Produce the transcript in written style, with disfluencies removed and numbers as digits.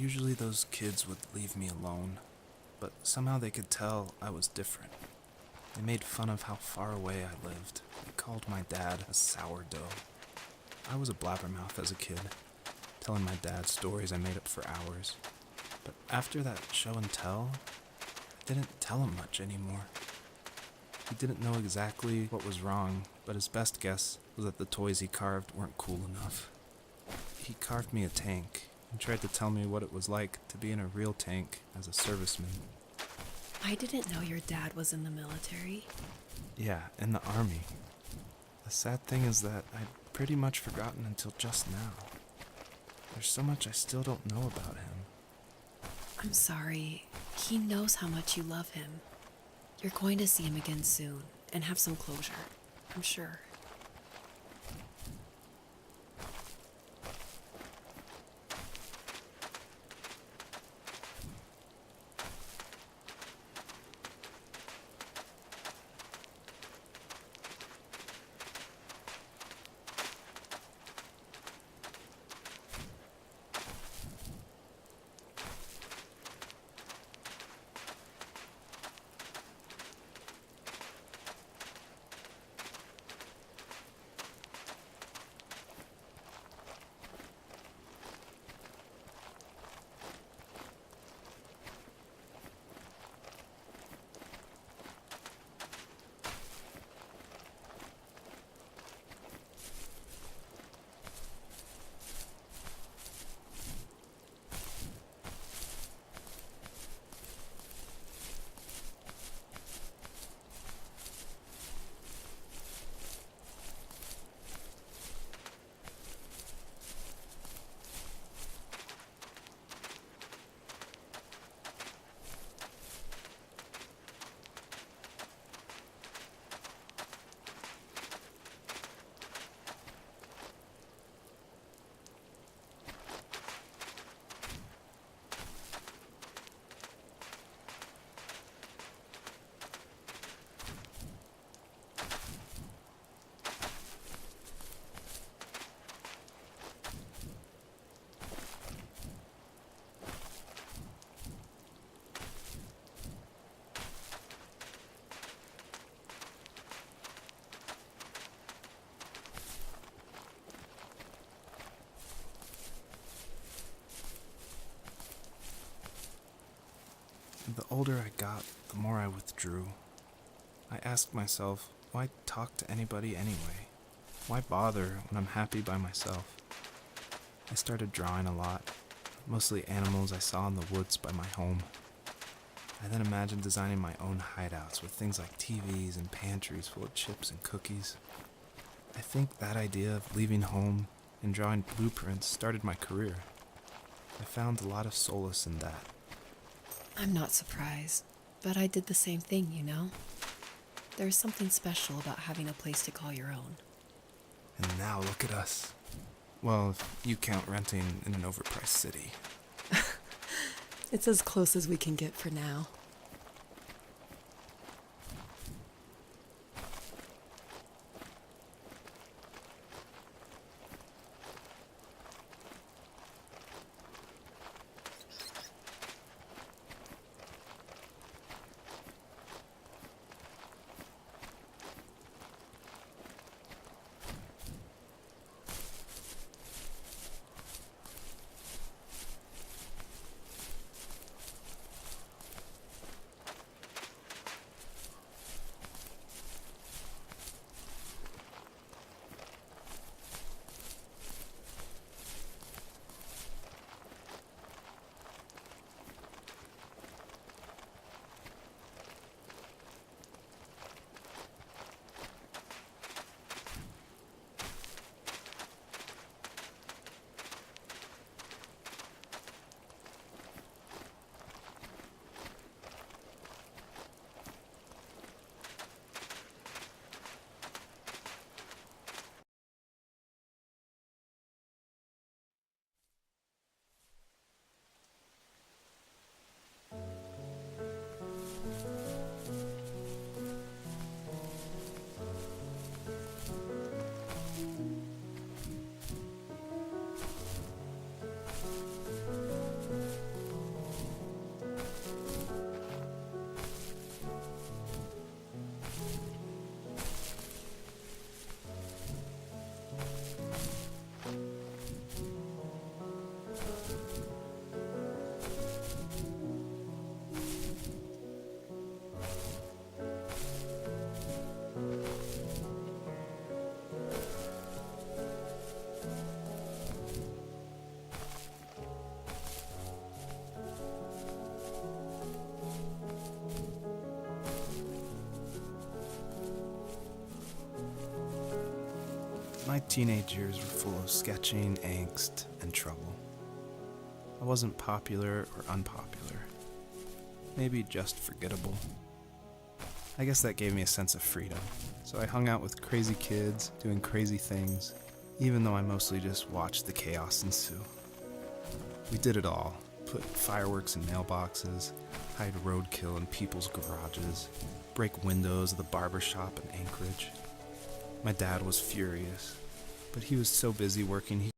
Usually those kids would leave me alone, but somehow they could tell I was different. They made fun of how far away I lived. They called my dad a sourdough. I was a blabbermouth as a kid, telling my dad stories I made up for hours. But after that show and tell, I didn't tell him much anymore. He didn't know exactly what was wrong, but his best guess was that the toys he carved weren't cool enough. He carved me a tank and tried to tell me what it was like to be in a real tank as a serviceman. I didn't know your dad was in the military. Yeah, in the army. The sad thing is that I'd pretty much forgotten until just now. There's so much I still don't know about him. I'm sorry. He knows how much you love him. You're going to see him again soon and have some closure, I'm sure. The older I got, the more I withdrew. I asked myself, why talk to anybody anyway? Why bother when I'm happy by myself? I started drawing a lot, mostly animals I saw in the woods by my home. I then imagined designing my own hideouts with things like TVs and pantries full of chips and cookies. I think that idea of leaving home and drawing blueprints started my career. I found a lot of solace in that. I'm not surprised, but I did the same thing, you know? There's something special about having a place to call your own. And now look at us. Well, if you count renting in an overpriced city. It's as close as we can get for now. My teenage years were full of sketching, angst, and trouble. I wasn't popular or unpopular. Maybe just forgettable. I guess that gave me a sense of freedom. So I hung out with crazy kids, doing crazy things, even though I mostly just watched the chaos ensue. We did it all. Put fireworks in mailboxes, hide roadkill in people's garages, break windows of the barber shop in Anchorage. My dad was furious, but he was so busy working he